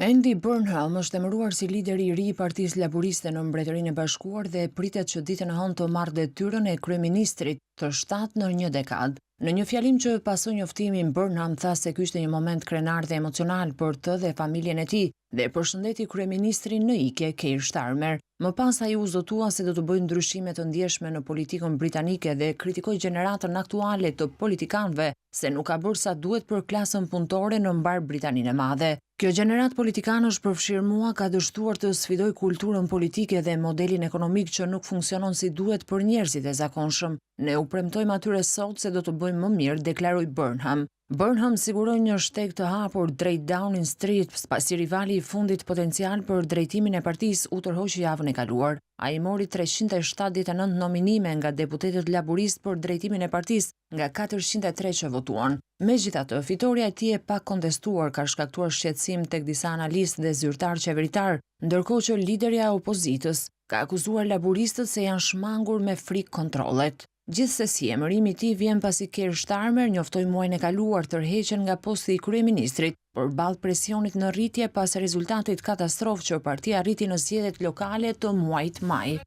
Andy Burnham është emëruar si lideri i ri i Partisë Laboriste në Mbretërinë e Bashkuar dhe pritet që ditën e hënë të marrë detyrën e kryeministrit të shtatë në një dekadë. Në një fjalim që pasoi njoftimin, Burnham tha se ky ishte një moment krenar dhe emocional për të dhe familjen e tij dhe përshëndeti kryeministrin në ikje Keir Starmer. Më pas ai u zotua se do të bëjë ndryshime të ndjeshme në politikën britanike dhe kritikoi gjeneratën aktuale të politikanëve se nuk ka bërë sa duhet për klasën punëtore në mbar Britaninë e Madhe. Kjo gjenerat politikanësh përfshirë mua ka dështuar të sfidoj kulturën politike dhe modelin ekonomik që nuk funksionon si duhet për njerëzit e zakonshëm. Ne u premtojmë atyre sot se do të bëjmë më mirë, deklaroi Burnham. Burnham siguroi një shteg të hapur drejt Downing Street pasi rivali i fundit potencial për drejtimin e partisë u tërhoqi javën e kaluar. Ai mori 379 nominime nga deputetët laborist për drejtimin e partisë nga 403 që votuan. Megjithatë, fitoria e tij e pakontestuar ka shkaktuar shqetësim tek disa analistë dhe zyrtarë qeveritar, ndërkohë që liderja e opozitës ka akuzuar laboristët se janë shmangur me frikë kontrollet. Gjithsesi, emërimi i tij vjen pasi Keir Starmer njoftoi muajin e kaluar tërheqjen nga posti i kryeministrit përballë presionit në rritje pas rezultatit katastrofë që partia arriti në zgjedhjet lokale të muajit maj.